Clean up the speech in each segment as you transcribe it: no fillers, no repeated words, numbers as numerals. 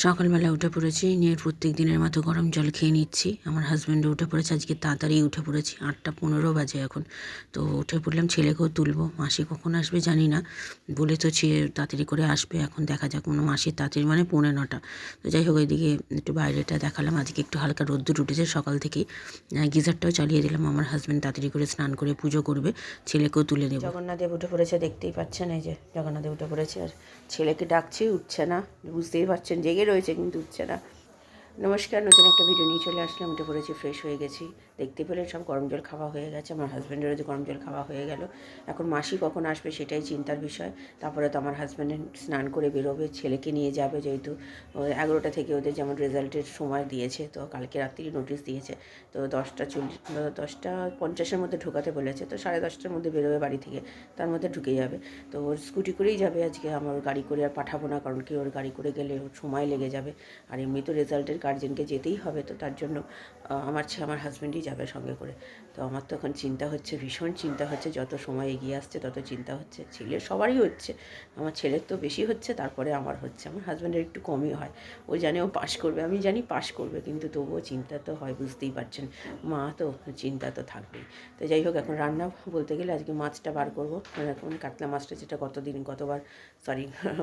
সকালবেলা উঠে পড়েছি, নিয়ে প্রত্যেক দিনের মতো গরম জল খেয়ে নিচ্ছি। আমার হাজব্যান্ডও উঠে পড়েছে, আজকে তাড়াতাড়ি উঠে পড়েছি, 8:15 বাজে এখন। তো উঠে পড়লাম, ছেলেকেও তুলবো। মাসি কখন আসবে জানি না, বলে তো তাড়াতাড়ি করে আসবে। এখন দেখা যাক, মাসির তাড়াতাড়ি মানে 8:45। তো যাই হোক, এদিকে একটু বাইরেটা দেখালাম। আজকে একটু হালকা রোদ্দুর উঠেছে সকাল থেকেই। গিজারটাও চালিয়ে দিলাম। আমার হাজব্যান্ড তাড়াতাড়ি করে স্নান করে পুজো করবে, ছেলেকেও তুলে দেবো। জগন্নাথদেব উঠে পড়েছে, দেখতেই পাচ্ছেন। এই যে জগন্নাথদেব উঠে পড়েছে, আর ছেলেকে ডাকছি, উঠছে না। বুঝতেই পারছেন জেগে রয়েছে কিন্তু উঠছে না। নমস্কার, নতুন একটা ভিডিও নিয়ে চলে আসলাম। উঠে পড়েছি, ফ্রেশ হয়ে গেছি। দেখতে পেলেন সব গরম জল খাওয়া হয়ে গেছে। আমার হাজব্যান্ডেরও যে গরম জল খাওয়া হয়ে গেল। এখন মাসি কখন আসবে সেটাই চিন্তার বিষয়। তারপরে তো আমার হাজব্যান্ডের স্নান করে বেরোবে, ছেলেকে নিয়ে যাবে, যেহেতু 11টা থেকে ওদের যেমন রেজাল্টের সময় দিয়েছে, তো কালকে রাত্রি নোটিশ দিয়েছে। তো 10:50-এর মধ্যে ঢোকাতে বলেছে। তো 10:30টার মধ্যে বেরোবে বাড়ি থেকে, তার মধ্যে ঢুকে যাবে। তো ওর স্কুটি করেই যাবে আজকে। আমার গাড়ি করে আর পাঠাবো না, কারণ কি ওর গাড়ি করে গেলে ওর সময় লেগে যাবে। আর এমনি তো রেজাল্টের গার্জেনকে যেতেই হবে, তো তার জন্য আমার হাজব্যান্ডই যাবে সঙ্গে করে। তো আমার তো এখন চিন্তা হচ্ছে, ভীষণ চিন্তা হচ্ছে। যত সময় এগিয়ে আসছে তত চিন্তা হচ্ছে। ছেলের সবারই হচ্ছে, আমার ছেলের তো বেশি হচ্ছে, তারপরে আমার হচ্ছে। আমার হাজব্যান্ডের একটু কমই হয়। ও জানে ও পাশ করবে, আমি জানি পাশ করবে, কিন্তু তবুও চিন্তা তো হয়, বুঝতেই পারছেন। মা তো, চিন্তা তো থাকবেই। তো যাই হোক, এখন রান্না বলতে গেলে আজকে মাছটা বার করবো। এখন কাতলা মাছটা, যেটা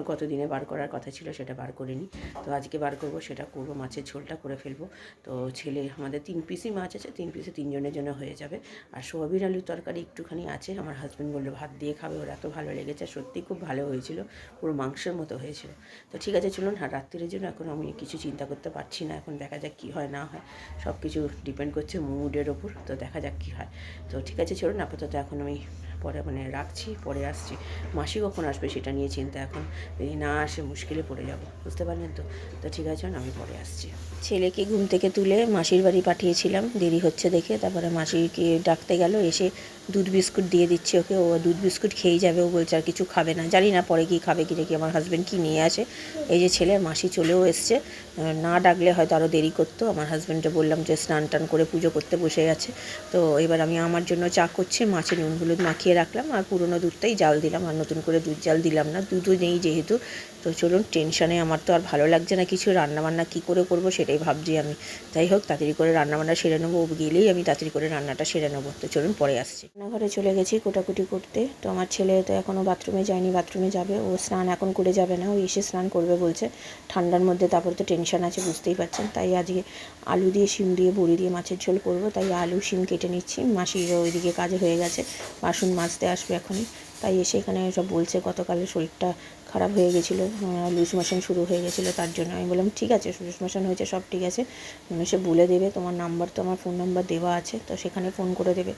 গতদিনে বার করার কথা ছিল, সেটা বার করিনি। তো আজকে বার করবো, সেটা করবো, মাছের ঝোলটা করে ফেলবো। তো ছেলে, আমাদের 3 পিসই মাছ আছে, 3 পিসে 3 জনের জন্য হয়ে যাবে। আর সোয়াবিন আলুর তরকারি একটুখানি আছে। আমার হাজব্যান্ড বললো ভাত দিয়ে খাবে, ওর এত ভালো লেগেছে। সত্যিই খুব ভালো হয়েছিল, পুরো মাংসের মতো হয়েছিল। তো ঠিক আছে, চলুন। আর রাত্রির জন্য এখন আমি কিছু চিন্তা করতে পারছি না। এখন দেখা যাক কী হয় না হয়, সব কিছু ডিপেন্ড করছে মুডের ওপর। তো দেখা যাক কী হয়। তো ঠিক আছে, চলুন। আপাতত এখন আমি পরে রাখছি, পরে আসছি। মাসি কখন আসবে সেটা নিয়ে চিন্তা এখন। যদি না আসে মুশকিলে পড়ে যাব, বুঝতে পারলেন তো। তো ঠিক আছে, আমি পরে আসছি। ছেলেকে ঘুম থেকে তুলে মাসির বাড়ি পাঠিয়েছিলাম, দেরি হচ্ছে দেখে। তারপরে মাসিকে ডাকতে গেল, এসে দুধ বিস্কুট দিয়ে দিচ্ছি ওকে। ও দুধ বিস্কুট খেয়েই যাবে, ও বলছে আর কিছু খাবে না। জানি না পরে কি খাবে, কি রেখে আমার হাজব্যান্ড কী নিয়ে আসে। এই যে ছেলে, মাসি চলেও এসছে। না ডাকলে হয়তো আরও দেরি করতো। আমার হাজব্যান্ডকে বললাম যে স্নান টান করে পুজো করতে বসে গেছে। তো এবার আমি আমার জন্য চা করছি, মাছে নুন হলুদ মাখিয়ে রাখলাম, আর পুরনো দুধটাই জাল দিলাম, আর নতুন করে দুধ জাল দিলাম না, দুধও নেই যেহেতু। তো চলুন, টেনশানে আমার তো আর ভালো লাগছে না কিছু। রান্নাবান্না কী করে করবো সেটাই ভাবছি আমি। যাই হোক, তাড়াতাড়ি করে রান্নাবান্না সেরে নেবো, গেলেই আমি তাড়াতাড়ি করে রান্নাটা সেরে নেবো। তো চলুন, পরে আসছি। রান্নাঘরে চলে গেছি কোটাকুটি করতে। তো আমার ছেলে তো এখনও বাথরুমে যায়নি, বাথরুমে যাবে। ও স্নান এখন করে যাবে না, ও এসে স্নান করবে বলছে। ঠান্ডার মধ্যে তারপরে তো টেনশন আছে, বুঝতেই পারছেন। তাই আজকে আলু দিয়ে, শিম দিয়ে, বড়ি দিয়ে মাছের ঝোল করবো। তাই আলু শিম কেটে নিচ্ছি। মাসির ওইদিকে কাজে হয়ে গেছে, বাসন মাজতে আসবে এখনই। তাই এসে এখানে সব বলছে, গতকালের শরীরটা খারাপ হয়ে গেছিলো, লুজ মোশন শুরু হয়ে গেছিলো, তার জন্য আমি বললাম ঠিক আছে, লুজ মোশন হয়েছে, সব ঠিক আছে, সে বলে দেবে। তোমার নাম্বার তো, আমার ফোন নাম্বার দেওয়া আছে, তো সেখানে ফোন করে দেবে।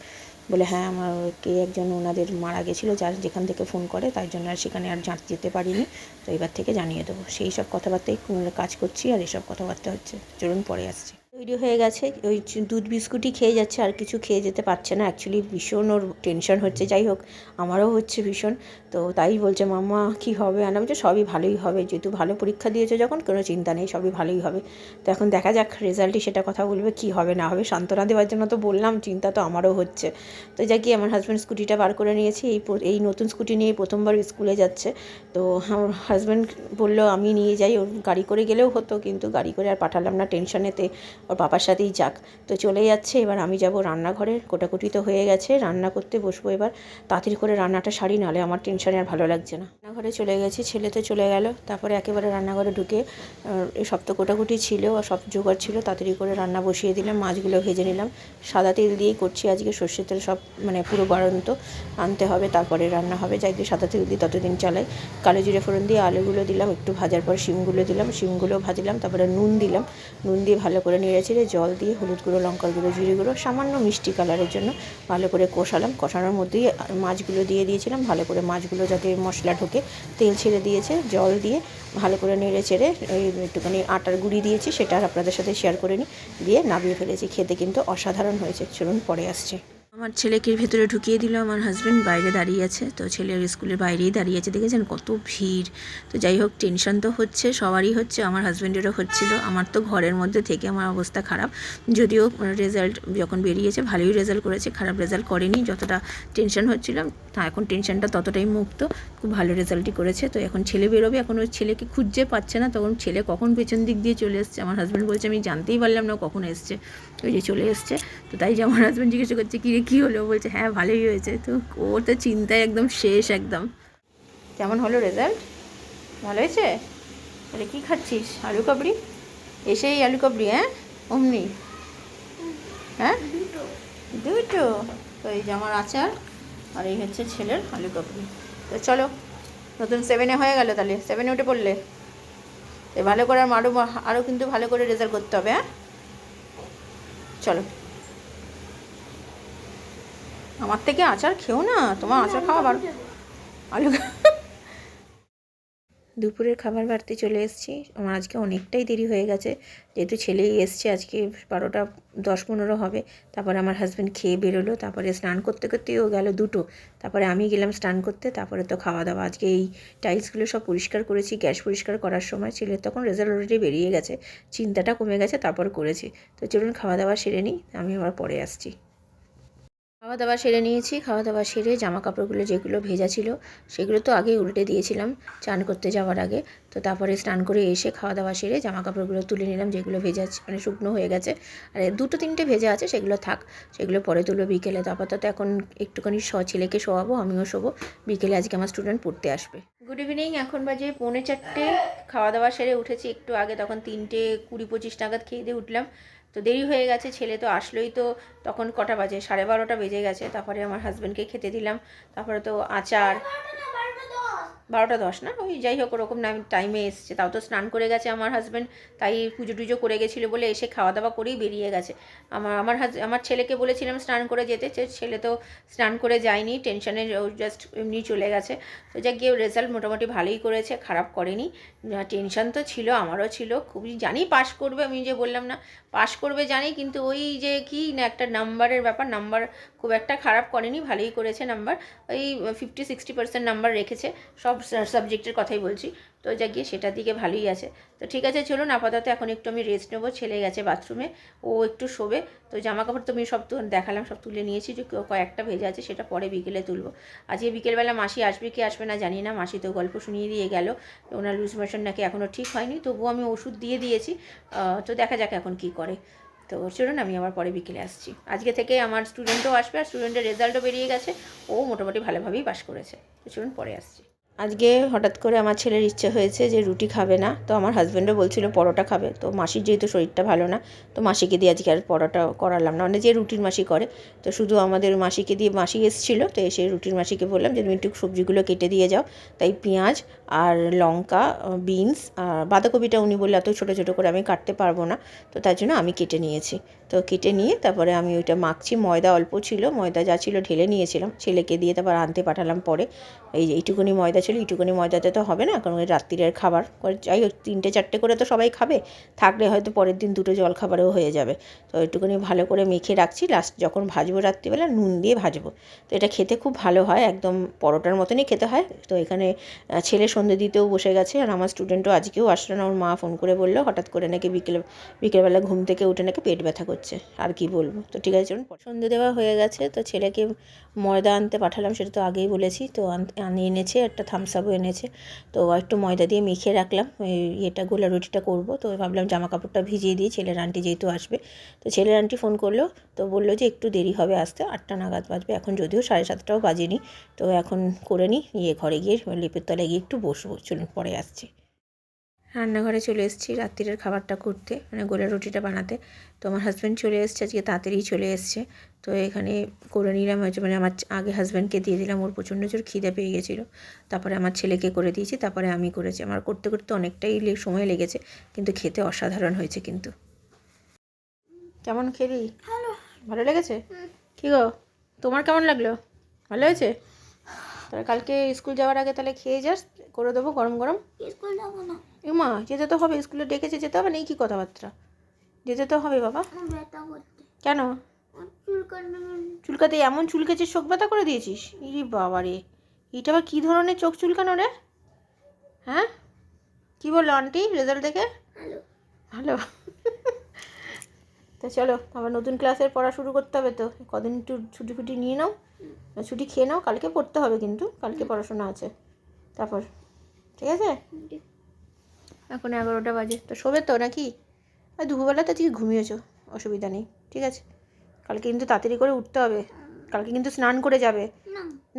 বলে হ্যাঁ, আমার কে একজন ওনাদের মারা গেছিলো, যার যেখান থেকে ফোন করে, তাই জন্য আর সেখানে আর যেতে পারিনি। তো এবার থেকে জানিয়ে দেবো। সেই সব কথাবার্তাই কাজ করছি, আর এসব কথাবার্তা হচ্ছে। চলুন, পরে আসছি। তৈরি হয়ে গেছে, ওই দুধ বিস্কুটই খেয়ে যাচ্ছে, আর কিছু খেয়ে যেতে পারছে না। অ্যাকচুয়ালি ভীষণ ওর টেনশন হচ্ছে। যাই হোক, আমারও হচ্ছে ভীষণ। তো তাই বলছে মাম্মা কী হবে, আর আমি বলছি সবই ভালোই হবে, যেহেতু ভালো পরীক্ষা দিয়েছে যখন, কোনো চিন্তা নেই, সবই ভালোই হবে। তো এখন দেখা যাক রেজাল্টই সেটা কথা বলবে, কী হবে না হবে। সান্ত্বনা দেওয়ার জন্য তো বললাম, চিন্তা তো আমারও হচ্ছে। তো যাই কি, আমার হাজব্যান্ড স্কুটিটা বার করে নিয়েছি। এই নতুন স্কুটি নিয়ে প্রথমবার স্কুলে যাচ্ছে। তো আমার হাজব্যান্ড বললো আমি নিয়ে যাই, ওর গাড়ি করে গেলেও হতো, কিন্তু গাড়ি করে আর পাঠালাম না, টেনশনেতে ওর পাপার সাথেই যাক। তো চলে যাচ্ছে। এবার আমি যাব রান্নাঘরে, কোটাকুটি তো হয়ে গেছে, রান্না করতে বসবো এবার। তাড়াতাড়ি করে রান্নাটা সারি, নাহলে আমার টেনশনে আর ভালো লাগছে না। রান্নাঘরে চলে গেছি, ছেলে তো চলে গেল। তারপরে একেবারে রান্নাঘরে ঢুকে সব তো কোটাকুটি ছিল, সব জোগাড় ছিল, তাড়াতাড়ি করে রান্না বসিয়ে দিলাম। মাছগুলো ভেজে নিলাম, সাদা তেল দিয়েই করছি আজকে, সর্ষের তেল সব পুরো বাড়ন্ত আনতে হবে, তারপরে রান্না হবে। যাই দিয়ে সাদা তেল দিয়ে ততদিন চালাই। কালো জিরে ফোড়ন দিয়ে আলুগুলো দিলাম, একটু ভাজার পর শিমগুলো দিলাম, শিমগুলো ভাজলাম, তারপরে নুন দিলাম, নুন দিয়ে ভালো করে নেড়ে চেড়ে জল দিয়ে, হলুদ গুঁড়ো, লঙ্কার গুঁড়ো, জিরে গুঁড়ো, সামান্য মিষ্টি কালারের জন্য ভালো করে কষালাম। কষানোর মধ্যেই মাছগুলো দিয়ে দিয়েছিলাম, ভালো করে মাছগুলো যাতে মশলা ঢোকে, তেল ছেড়ে দিয়েছে, জল দিয়ে ভালো করে নেড়ে চেড়ে একটুখানি আটার গুঁড়ি দিয়েছি, সেটা আর আপনাদের সাথে শেয়ার করে নিই, দিয়ে নামিয়ে ফেলেছি। খেতে কিন্তু অসাধারণ হয়েছে। চলুন, পরে আসছি। আমার ছেলেকে ভেতরে ঢুকিয়ে দিল আমার হাজব্যান্ড, বাইরে দাঁড়িয়ে আছে। তো ছেলের স্কুলের বাইরেই দাঁড়িয়ে আছে, দেখেছেন কত ভিড়। তো যাই হোক, টেনশন তো হচ্ছে, সবারই হচ্ছে, আমার হাজব্যান্ডেরও হচ্ছিল। আমার তো ঘরের মধ্যে থেকে আমার অবস্থা খারাপ। যদিও রেজাল্ট যখন বেরিয়েছে ভালোই রেজাল্ট করেছে, খারাপ রেজাল্ট করেনি। যতটা টেনশন হচ্ছিলাম, তা এখন টেনশনটা ততটাই মুক্ত, খুব ভালো রেজাল্টই করেছে। তো এখন ছেলে বেরোবে, এখন ওই ছেলেকে খুঁজতে পাচ্ছে না, তখন ছেলে কখন পেছন দিক দিয়ে চলে এসছে। আমার হাজব্যান্ড বলছে আমি জানতেই পারলাম না কখন এসছে, ওই যে চলে এসছে। তো তাই যে আমার হাজব্যান্ড জিজ্ঞাসা করছে কী রে কী হলো, বলছে হ্যাঁ ভালোই হয়েছে। তো ওর তো চিন্তায় একদম শেষ একদম। কেমন হলো রেজাল্ট? ভালো হয়েছে? তাহলে কী খাচ্ছিস? আলু কাবড়ি? এসেই আলু কাবড়ি? হ্যাঁ অমনি? হ্যাঁ দুটো। তো এই যে আমার আচার, আর এই হচ্ছে ছেলের আলু কাবড়ি। তো চলো, নতুন 7-এ হয়ে গেল, তাহলে 7-এ উঠে পড়লে তো ভালো করে আরও কিন্তু ভালো করে রেজাল্ট করতে হবে। হ্যাঁ চলো, আমার থেকে আচার খেও না, তোমার আচার খাওয়া ভালো। আলু দুপুরের খাবার বাড়তে চলে এসেছি। আমার আজকে অনেকটাই দেরি হয়ে গেছে, যেহেতু ছেলেই এসছে। আজকে 12:10-15 হবে। তারপরে আমার হাজব্যান্ড খেয়ে বেরোলো, তারপরে স্নান করতে করতেও গেল 2টো। তারপরে আমি গেলাম স্নান করতে, তারপরে তো খাওয়া দাওয়া। আজকে এই টাইলসগুলো সব পরিষ্কার করেছি, গ্যাস পরিষ্কার করার সময় ছেলের তখন রেজাল্ট অলরেডি বেরিয়ে গেছে, চিন্তাটা কমে গেছে, তারপর করেছি। তো চলুন খাওয়া দাওয়া সেরে নিই, আমি আবার পরে আসছি। খাওয়া দাওয়া সেরে নিয়েছি। খাওয়া দাওয়া সেরে জামা কাপড়গুলো যেগুলো ভেজা ছিল সেগুলো তো আগেই উল্টে দিয়েছিলাম চান করতে যাওয়ার আগে। তো তারপরে স্নান করে এসে খাওয়া দাওয়া সেরে জামা কাপড়গুলো তুলে নিলাম, যেগুলো ভেজা মানে শুকনো হয়ে গেছে। আর 2-3টে ভেজা আছে, সেগুলো থাক, সেগুলো পরে তুলবো বিকেলে। তো আপাতত এখন একটুখানি ছেলেকে শোয়াবো, আমিও শোবো। বিকেলে আজকে আমার স্টুডেন্ট পড়তে আসবে। গুড ইভিনিং, এখন বাজে 3:45। খাওয়া দাওয়া সেরে উঠেছি একটু আগে, তখন 3:20-25 নাগাদ খেয়ে দিয়ে উঠলাম। তো দেরি হয়ে গেছে, ছেলে তো আসলোই, তো তখন কটা বাজে, 12:30 বেজে গেছে। তারপরে আমার হাজব্যান্ডকে খেতে দিলাম, তারপরে তো আচার 12:10 না, ওই যাই হোক ওরকম টাইমে এসছে। তাও তো স্নান করে গেছে আমার হাজব্যান্ড, তাই পুজো টুজো করে গেছিলো বলে এসে খাওয়া দাওয়া করেই বেরিয়ে গেছে। আমার ছেলেকে বলেছিলাম স্নান করে যেতে, ছেলে তো স্নান করে যায়নি, টেনশনে জাস্ট এমনি চলে গেছে। তো যা গিয়ে রেজাল্ট মোটামুটি ভালোই করেছে, খারাপ করেনি। টেনশন তো ছিল, আমারও ছিল খুবই, জানি পাশ করবে, আমি যে বললাম না পাশ করবে জানি, কিন্তু ওই যে কি না একটা নাম্বারের ব্যাপার, নাম্বার খুব একটা খারাপ করেনি, ভালোই করেছে নাম্বার। ওই 50-60% নাম্বার রেখেছে, সব সাবজেক্টের কথাই বলছি। তো যা গিয়ে সেটার দিকে ভালোই আছে। তো ঠিক আছে চলুন, আপাতত এখন একটু আমি রেস্ট নেবো। ছেলে গেছে বাথরুমে, ও একটু শোবে। তো জামা কাপড় তো আমি সব দেখালাম, সব তুলে নিয়েছি, যে কয়েকটা ভেজা আছে সেটা পরে বিকেলে তুলবো। আজকে বিকেলবেলা মাসি আসবে কি আসবে না জানি না, মাসি তো গল্প শুনিয়ে দিয়ে গেল, ওনার লুজ মোশন নাকি এখনও ঠিক হয়নি, তবুও আমি ওষুধ দিয়ে দিয়েছি। তো দেখা যাক এখন কি করে। তো চলুন, আমি আবার পরে বিকেলে আসছি। আজকে থেকে আমার স্টুডেন্টও আসবে, আর স্টুডেন্টের রেজাল্টও বেরিয়ে গেছে, ও মোটামুটি ভালোভাবেই পাস করেছে। তো চলুন পরে আসছি। আজকে হঠাৎ করে আমার ছেলের ইচ্ছে হয়েছে যে রুটি খাবে না, তো আমার হাজব্যান্ডও বলছিল পরোটা খাবে। তো মাসির যেহেতু শরীরটা ভালো না, তো মাসিকে দিয়ে আজকে আর পরোটা করালাম না, মানে যে রুটির মাসি করে। তো শুধু আমাদের মাসিকে দিয়ে, মাসি এসেছিলো, তো এসে রুটির মাসিকে বললাম যে তুমি একটু সবজিগুলো কেটে দিয়ে যাও। তাই পেঁয়াজ আর লঙ্কা, বিনস আর বাঁধাকপিটা উনি বললে এত ছোটো ছোটো করে আমি কাটতে পারবো না, তো তার জন্য আমি কেটে নিয়েছি। তো কেটে নিয়ে তারপরে আমি ওইটা মাখছি, ময়দা অল্প ছিল, ময়দা যা ছিল ঢেলে নিয়েছিলাম, ছেলেকে দিয়ে তারপর আনতে পাঠালাম পরে। এইটুকুনি ময়দা ছিল, এইটুকুনি ময়দাতে তো হবে না, কারণ ওই রাত্রিরের খাবার, যাই হোক 3-4টে করে তো সবাই খাবে, থাকলে হয়তো পরের দিন 2টো জল খাবারও হয়ে যাবে। তো একটুখানি ভালো করে মেখে রাখছি, লাস্ট যখন ভাজবো রাত্রিবেলা নুন দিয়ে ভাজবো। তো এটা খেতে খুব ভালো হয়, একদম পরোটার মতনই খেতে হয়। তো এখানে ছেলে সন্ধ্যে দিতেও বসে গেছে, আর আমার স্টুডেন্টও আজকেও আসলো না। ওর মা ফোন করে বললো হঠাৎ করে নাকি বিকেলবেলা ঘুম থেকে উঠে নাকি পেট ব্যথা করছে, আর কি বলবো। তো ঠিক আছে চলুন, সন্ধ্যে দেওয়া হয়ে গেছে। তো ছেলেকে ময়দা আনতে পাঠালাম, সেটা তো আগেই বলেছি। তো এনেছে, একটা থামস আপও এনেছে। তো একটু ময়দা দিয়ে মেখে রাখলাম, এটা গোলা রুটিটা করবো। তো ভাবলাম জামা কাপড়টা ভিজিয়ে দিই, ছেলের আন্টি যেহেতু আসবে। তো ছেলের আন্টি ফোন করলো, তো বললো যে একটু দেরি হবে আসতে, 8টা নাগাদ বাজবে। এখন যদিও 7:30টাও বাজেনি। তো এখন করে নিই, ঘরে গিয়ে লিপের তলায় গিয়ে একটু বসবো। চলুন পরে আসছি। রান্নাঘরে চলে এসেছি রাত্রিরের খাবারটা করতে, মানে গোলা রুটিটা বানাতে। তো আমার হাজব্যান্ড চলে এসেছে, আজকে তাড়াতাড়ি চলে এসেছে। তো এখানে করে নিলাম, মানে আমার আগে হাজব্যান্ডকে দিয়ে দিলাম, ওর প্রচণ্ড জোর খিদে পেয়ে গেছিলো। তারপরে আমার ছেলেকে করে দিয়েছি, তারপরে আমি করেছি। আমার করতে করতে অনেকটাই সময় লেগেছে, কিন্তু খেতে অসাধারণ হয়েছে। কিন্তু কেমন খেলি? ভালো লেগেছে? কী গো, তোমার কেমন লাগলো? ভালো হয়েছে? তাহলে কালকে স্কুল যাওয়ার আগে তাহলে খেয়ে যাস, করে দেবো গরম গরম। স্কুল যাবো না। মা যেতে তো হবে, স্কুলে ডেকেছে, যেতে হবে না, এই কী কথাবার্তা? যেতে তো হবে বাবা। কেন? চুলকাতে এমন চুলকেছিস, চোখ ব্যথা করে দিয়েছিস? ইরে বাবা রে, এটা আবার কী ধরনের চোখ চুলকানো রে? হ্যাঁ, কী বললো আন্টি রেজাল্ট দেখে? ভালো। তা চলো, আবার নতুন ক্লাসের পড়া শুরু করতে হবে তো। কদিন একটু ছুটি ফুটি নিয়ে নাও, ছুটি খেয়ে নাও। কালকে পড়তে হবে কিন্তু, কালকে পড়াশোনা আছে। তারপর ঠিক আছে? এখন 11টা বাজে, তো শোবে তো নাকি? আর দুপুরবেলাতে তুই ঘুমিয়েছো, অসুবিধা নেই, ঠিক আছে। কালকে কিন্তু তাড়াতাড়ি করে উঠতে হবে। কালকে কিন্তু স্নান করে যাবে।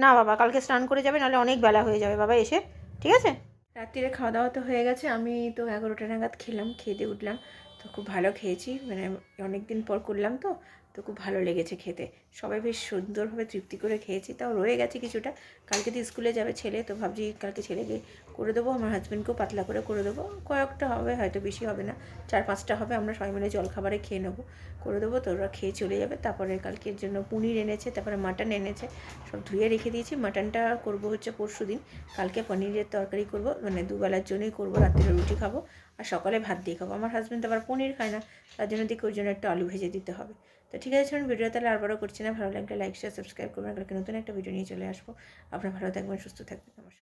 না বাবা, কালকে স্নান করে যাবে, নাহলে অনেক বেলা হয়ে যাবে বাবা এসে, ঠিক আছে? রাত্রিরে খাওয়া দাওয়া তো হয়ে গেছে। আমি তো 11টা নাগাদ খেলাম, খেয়ে দিয়ে উঠলাম। তো খুব ভালো খেয়েছি, মানে অনেক দিন পর করলাম তো, তো খুব ভালো লেগেছে খেতে। সবাই বেশ সুন্দরভাবে তৃপ্তি করে খেয়েছি। তাও রয়ে গেছে কিছুটা, কালকে তো স্কুলে যাবে ছেলে, তো ভাবছি কালকে ছেলেকে করে দেবো, আমার হাজব্যান্ডকেও পাতলা করে দেবো। কয়েকটা হবে, হয়তো বেশি হবে না, 4-5টা হবে। আমরা সবাই মিলে জলখাবারে খেয়ে নেবো, করে দেবো। তো ওরা খেয়ে চলে যাবে। তারপরে কালকের জন্য পনির এনেছে, তারপরে মাটন এনেছে, সব ধুয়ে রেখে দিয়েছি। মাটনটা করবো হচ্ছে পরশুদিন। কালকে পনিরের তরকারি করব, মানে দুবেলার জন্যই করবো। রাত্রে রুটি খাবো আর সকালে ভাত দিয়ে খাবো। আমার হাজব্যান্ড আবার পনির খায় না, তার জন্য দেখি ওর জন্য একটু আলু ভেজে দিতে হবে। তো ঠিক আছে, আমি ভিডিও তাহলে আরবারও করছি না। ভালো লাগলে লাইক শেয়ার সাবস্ক্রাইব করবেন। কালকে নতুন একটা ভিডিও নিয়ে চলে আসবো। আপনারা ভালো থাকবেন, সুস্থ থাকবেন। নমস্কার।